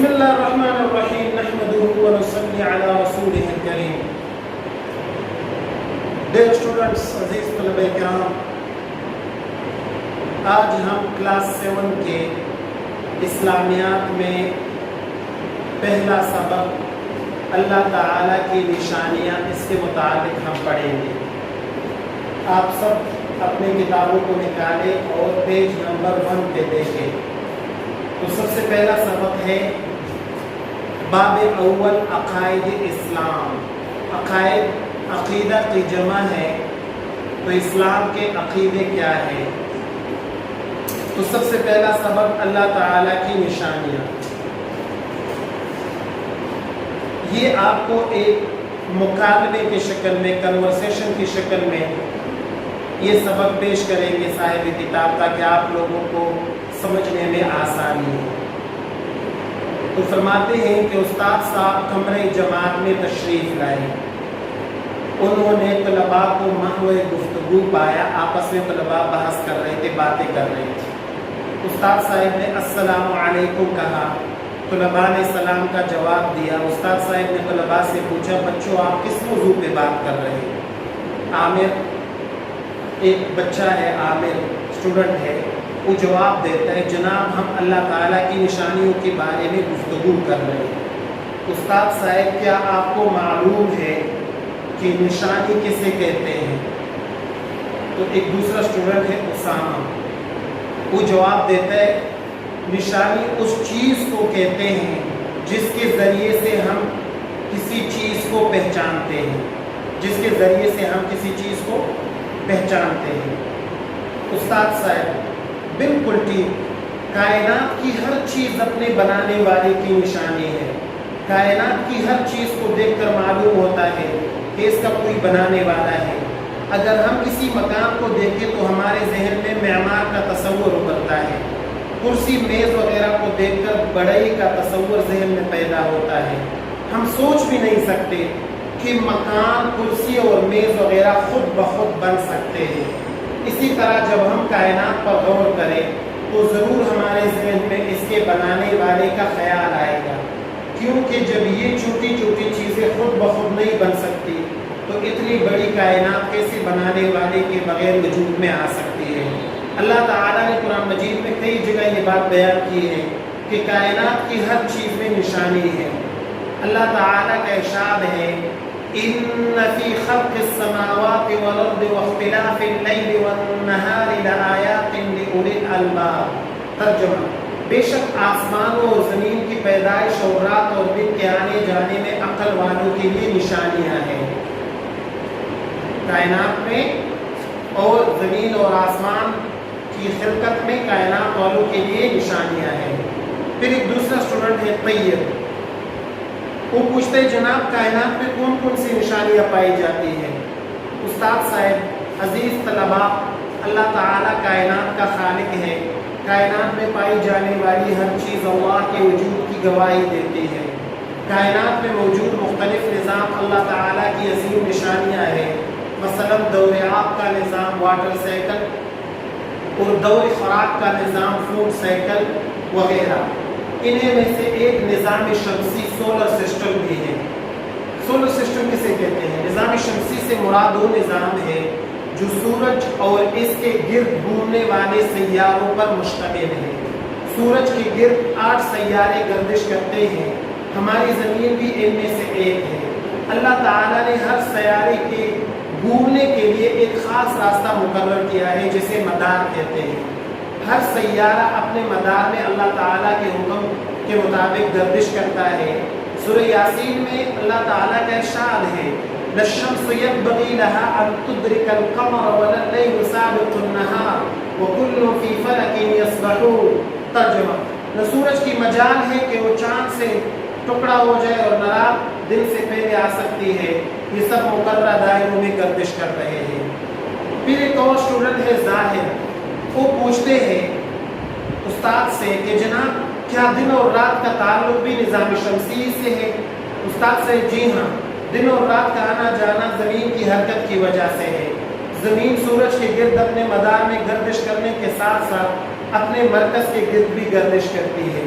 بسم اللہ الرحمن الرحیم نحمده ونصلی علی رسولہ الکریم. ڈیئر اسٹوڈنٹس، عزیز طلبہ کرام، آج ہم کلاس 7 کے اسلامیات میں پہلا سبق اللہ تعالیٰ کی نشانیاں، اس کے متعلق ہم پڑھیں گے. آپ سب اپنے کتابوں کو نکالیں اور پیج نمبر 1 پہ دیکھیں. تو سب سے پہلا سبق ہے باب اول عقائد اسلام. عقائد عقیدہ کی جمع ہے، تو اسلام کے عقیدے کیا ہیں؟ تو سب سے پہلا سبق اللہ تعالیٰ کی نشانیاں. یہ آپ کو ایک مکالمے کی شکل میں، کنورسیشن کی شکل میں یہ سبق پیش کریں گے صاحب کتاب، تاکہ آپ لوگوں کو سمجھنے میں آسانی ہو. تو فرماتے ہیں کہ استاد صاحب کمرے جماعت میں تشریف لائے. انہوں نے طلباء کو محو گفتگو پایا. آپس میں طلباء بحث کر رہے تھے، باتیں کر رہے تھے. استاد صاحب نے السلام علیکم کہا. طلباء نے سلام کا جواب دیا. استاد صاحب نے طلباء سے پوچھا، بچوں آپ کس موضوع پہ بات کر رہے ہیں؟ عامر، ایک بچہ ہے، عامر اسٹوڈنٹ ہے، وہ جواب دیتا ہے، جناب ہم اللہ تعالیٰ کی نشانیوں کے بارے میں گفتگو کر رہے ہیں. استاد صاحب کیا آپ کو معلوم ہے کہ نشانی کسے کہتے ہیں؟ تو ایک دوسرا اسٹوڈنٹ ہے اسامہ، وہ جواب دیتا ہے، نشانی اس چیز کو کہتے ہیں جس کے ذریعے سے ہم کسی چیز کو پہچانتے ہیں. جس کے ذریعے سے ہم کسی چیز کو پہچانتے ہیں. استاد صاحب بالکل ٹھیک. کائنات کی ہر چیز اپنے بنانے والے کی نشانی ہے. کائنات کی ہر چیز کو دیکھ کر معلوم ہوتا ہے کہ اس کا کوئی بنانے والا ہے. اگر ہم کسی مکان کو دیکھیں تو ہمارے ذہن میں معمار کا تصور ابھرتا ہے. کرسی میز وغیرہ کو دیکھ کر بڑائی کا تصور ذہن میں پیدا ہوتا ہے. ہم سوچ بھی نہیں سکتے کہ مکان، کرسی اور میز وغیرہ خود بخود بن سکتے ہیں. اسی طرح جب ہم کائنات پر غور کریں تو ضرور ہمارے ذہن میں اس کے بنانے والے کا خیال آئے گا. کیونکہ جب یہ چھوٹی چھوٹی چیزیں خود بخود نہیں بن سکتی تو اتنی بڑی کائنات کیسے بنانے والے کے بغیر وجود میں آ سکتی ہے؟ اللہ تعالیٰ نے قرآن مجید میں کئی جگہ یہ بات بیان کی ہے کہ کائنات کی ہر چیز میں نشانی ہے. اللہ تعالیٰ کا ارشاد ہے، ان فی خلق السماوات والارض واختلاف اللیل والنہار لآیات لأولی الالباب. ترجمہ، بے شک آسمانوں اور زمین کی پیدائش اور رات اور دن کے آنے جانے میں عقل والوں کے لیے نشانیاں ہیں. کائنات میں اور زمین اور آسمان کی خلقت میں کائنات والوں کے لیے نشانیاں ہیں. پھر ایک دوسرا اسٹوڈنٹ ہے طیب، وہ پوچھتے ہیں جناب کائنات میں کون کون سی نشانیاں پائی جاتی ہیں؟ استاد صاحب، عزیز طلباء، اللہ تعالیٰ کائنات کا خالق ہے. کائنات میں پائی جانے والی ہر چیز اللہ کے وجود کی گواہی دیتی ہے. کائنات میں موجود مختلف نظام اللہ تعالیٰ کی عظیم نشانیاں ہیں. مثلا دور آب کا نظام واٹر سائیکل اور دور خوراک کا نظام فوڈ سائیکل وغیرہ. انہیں میں سے ایک نظام شمسی سولر سسٹم بھی ہے. سولر سسٹم کسے کہتے ہیں؟ نظام شمسی سے مراد وہ نظام ہے جو سورج اور اس کے گرد گھومنے والے سیاروں پر مشتمل ہے. سورج کے گرد 8 سیارے گردش کرتے ہیں. ہماری زمین بھی ان میں سے ایک ہے. اللہ تعالیٰ نے ہر سیارے کے گھومنے کے لیے ایک خاص راستہ مقرر کیا ہے جسے مدار کہتے ہیں. ہر سیارہ اپنے مدار میں اللہ تعالیٰ کے حکم کے مطابق گردش کرتا ہے. سورہ یاسین میں اللہ تعالیٰ کا ارشاد ہے، لَلشَّمْسُ يَنبَغِي لَهَا أَن تُدْرِكَ الْقَمَرَ وَلَا اللَّيْلُ سَابِقُ النَّهَارِ وَكُلٌّ فِي فَلَكٍ يَسْبَحُونَ. ترجمہ، نہ سورج کی مجال ہے کہ وہ چاند سے ٹکڑا ہو جائے اور نہ رات دن سے پہلے آ سکتی ہے. یہ سب مقررہ دائروں میں گردش کر رہے ہیں. پھر ایک اور اسٹوڈنٹ ہے ظاہر، وہ پوچھتے ہیں استاد سے کہ جناب کیا دن اور رات کا تعلق بھی نظام شمسی سے ہے؟ استاد سے جی ہاں، دن اور رات کا آنا جانا زمین کی حرکت کی وجہ سے ہے. زمین سورج کے گرد اپنے مدار میں گردش کرنے کے ساتھ ساتھ اپنے مرکز کے گرد بھی گردش کرتی ہے.